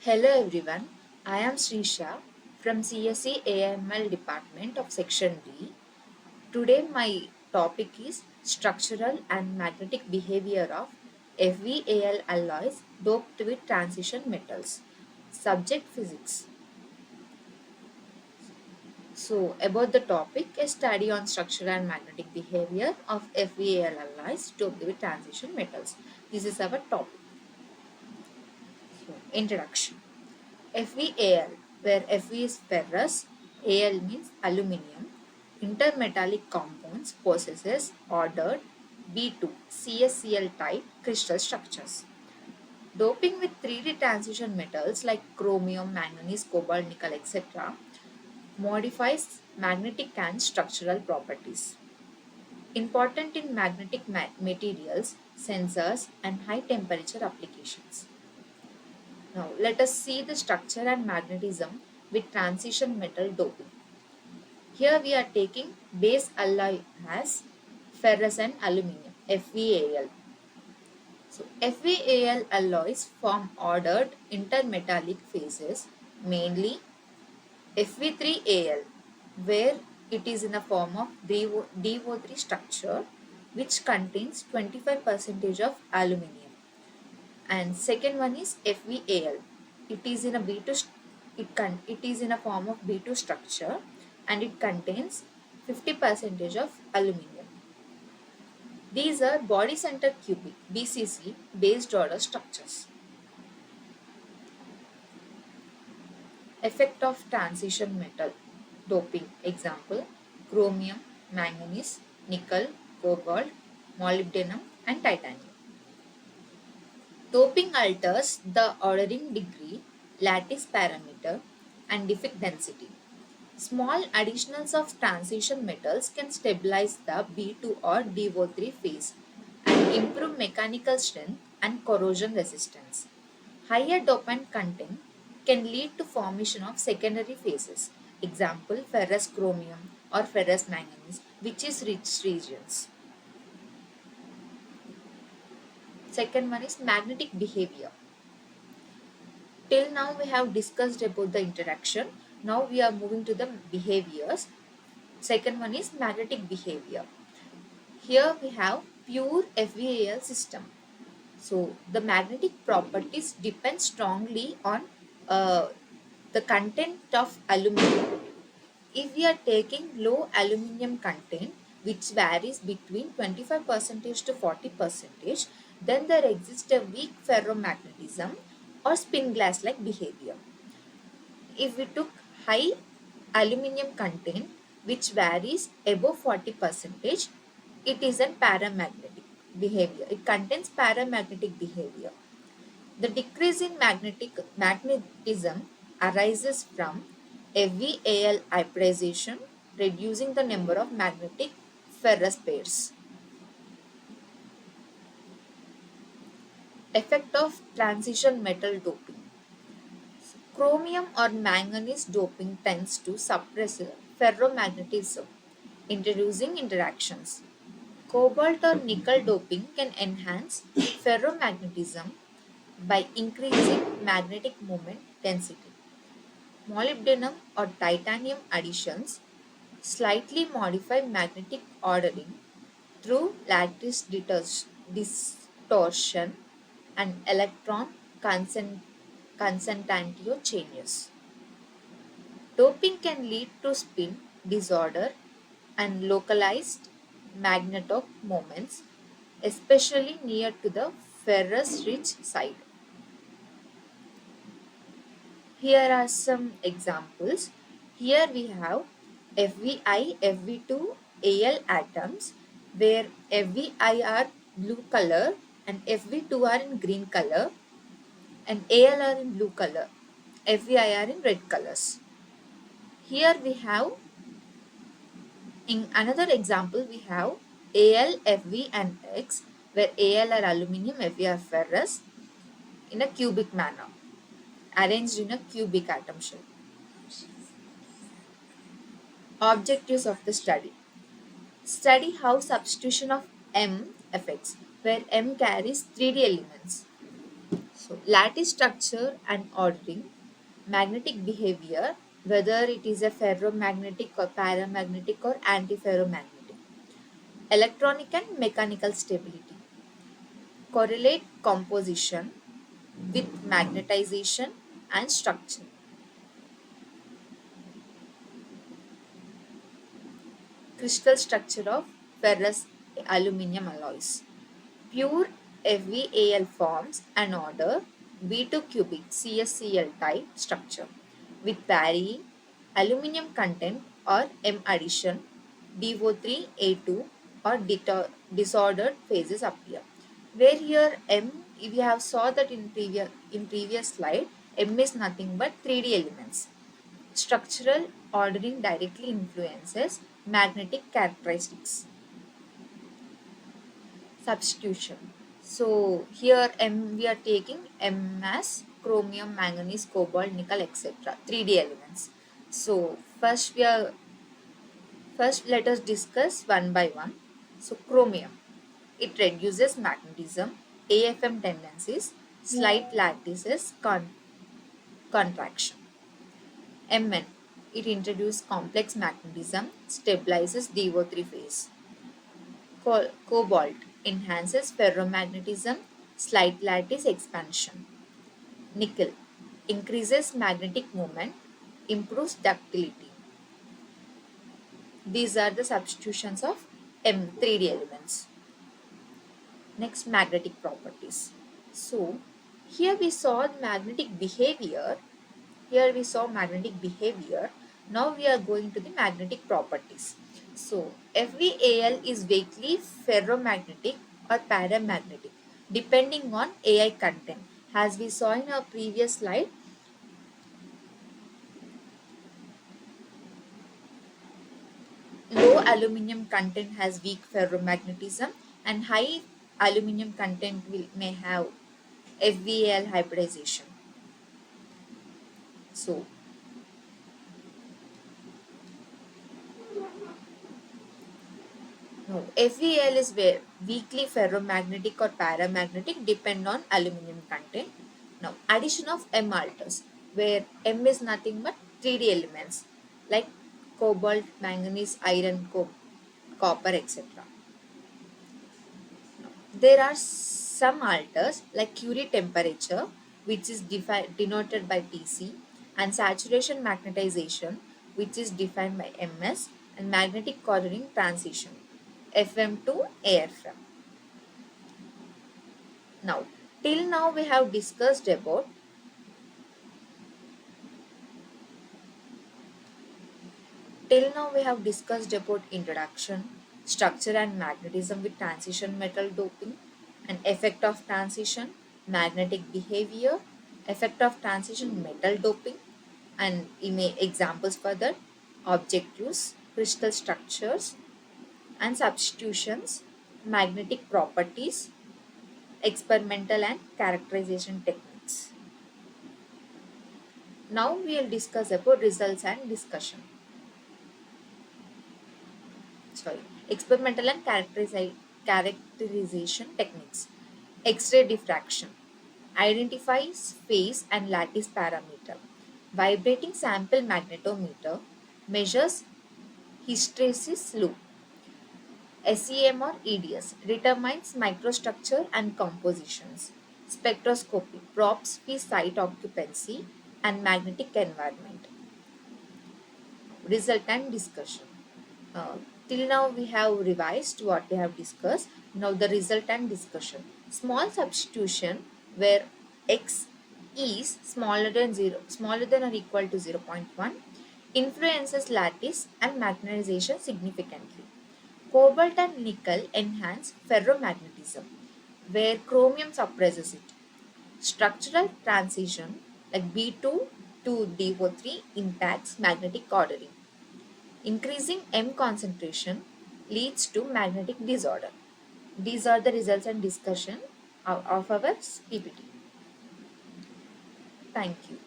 Hello everyone, I am Srisha from CSE AML department of section D. Today my topic is structural and magnetic behavior of FeAl alloys doped with transition metals. Subject physics. So about the topic, a study on structural and magnetic behavior of FeAl alloys doped with transition metals. This is our topic. So, introduction. FeAl, where Fe is ferrous, Al means aluminium. Intermetallic compounds possesses ordered B2 CSCl type crystal structures. Doping with 3D transition metals like chromium, manganese, cobalt, nickel, etc. modifies magnetic and structural properties. Important in magnetic materials, sensors, and high temperature applications. Now, let us see the structure and magnetism with transition metal doping. Here we are taking base alloy as ferrous and aluminium, FeAl. So, FeAl alloys form ordered intermetallic phases, mainly Fe3Al, where it is in a form of DO3 structure, which contains 25% of aluminium. And second one is FeAl. It is in a B2 it is in a form of B2 structure and it contains 50% of aluminium. These are body center cubic BCC based order structures. Effect of transition metal doping, example chromium, manganese, nickel, cobalt, molybdenum and titanium. Doping alters the ordering degree, lattice parameter, and defect density. Small additionals of transition metals can stabilize the B2 or DO3 phase and improve mechanical strength and corrosion resistance. Higher dopant content can lead to formation of secondary phases, example ferrous chromium or ferrous manganese, which is rich regions. Second one is magnetic behavior. Till now we have discussed about the interaction. Now we are moving to the behaviors. Second one is magnetic behavior. Here we have pure FeAl system. So the magnetic properties depend strongly on the content of aluminum. If we are taking low aluminum content, which varies between 25% to 40%, then there exists a weak ferromagnetism or spin glass like behavior. If we took high aluminum content, which varies above 40%, it is a paramagnetic behavior. It contains paramagnetic behavior. The decrease in magnetism arises from FeAl hybridization, reducing the number of magnetic ferrous pairs. Effect of transition metal doping. Chromium or manganese doping tends to suppress ferromagnetism, introducing interactions. Cobalt or nickel doping can enhance ferromagnetism by increasing magnetic moment density. Molybdenum or titanium additions slightly modify magnetic ordering through lattice distortion and electron consentantio changes. Doping can lead to spin disorder and localized magnetic moments, especially near to the ferrous rich side. Here are some examples. Here we have FeI, Fe2, Al atoms where Fe are blue color and Fe2 are in green color and Al are in blue color. Fei are in red colors. Here we have, in another example, we have Al, Fe and X where Al are aluminium, Fe are ferrous in a cubic manner, arranged in a cubic atom shell. Objectives of the study. Study how substitution of M affects, where M carries 3D elements. So, lattice structure and ordering, magnetic behavior, whether it is a ferromagnetic or paramagnetic or antiferromagnetic, electronic and mechanical stability, correlate composition with magnetization and structure, crystal structure of ferrous aluminum alloys. Pure FeAl forms an order B2 cubic CSCl type structure with varying aluminum content or M addition, DO3A2 or disordered phases appear. Where here M, we have saw that in previous slide, M is nothing but 3D elements. Structural ordering directly influences magnetic characteristics. Substitution. So here M, we are taking M as chromium, manganese, cobalt, nickel, etc. 3D elements. So first let us discuss one by one. So chromium, it reduces magnetism, AFM tendencies, slight lattices, contraction. Mn, it introduces complex magnetism, stabilizes DO3 phase. Cobalt enhances ferromagnetism, slight lattice expansion. Nickel increases magnetic moment, improves ductility. These are the substitutions of M3D elements. Next, magnetic properties. So, here we saw magnetic behavior. Here we saw magnetic behavior. Now we are going to the magnetic properties. So, FeAl is weakly ferromagnetic or paramagnetic depending on Ai content. As we saw in our previous slide, low aluminum content has weak ferromagnetism and high aluminum content may have FeAl hybridization. So, no, FeAl is where weakly ferromagnetic or paramagnetic depend on aluminum content. Now, addition of M alters, where M is nothing but 3D elements like cobalt, manganese, iron, copper, etc. There are some alters like Curie temperature, which is denoted by Tc, and saturation magnetization, which is defined by Ms, and magnetic colouring transition, Fm to AFM. Now, till now we have discussed about introduction, structure and magnetism with transition metal doping, and effect of transition, magnetic behavior, effect of transition metal doping, and examples for that, objectives, crystal structures and substitutions, magnetic properties, experimental and characterization techniques. Now we will discuss about results and discussion. Experimental and characterization techniques. X-ray diffraction identifies phase and lattice parameter. Vibrating sample magnetometer measures hysteresis loop. SEM or EDS determines microstructure and compositions. Spectroscopy probes the site occupancy and magnetic environment. Result and discussion. Uh, till now we have revised what we have discussed. Now the result and discussion. Small substitution where x is smaller than or equal to 0.1 influences lattice and magnetization significantly. Cobalt and nickel enhance ferromagnetism where chromium suppresses it. Structural transition like B2 to DO3 impacts magnetic ordering. Increasing M concentration leads to magnetic disorder. These are the results and discussion of our PPT. Thank you.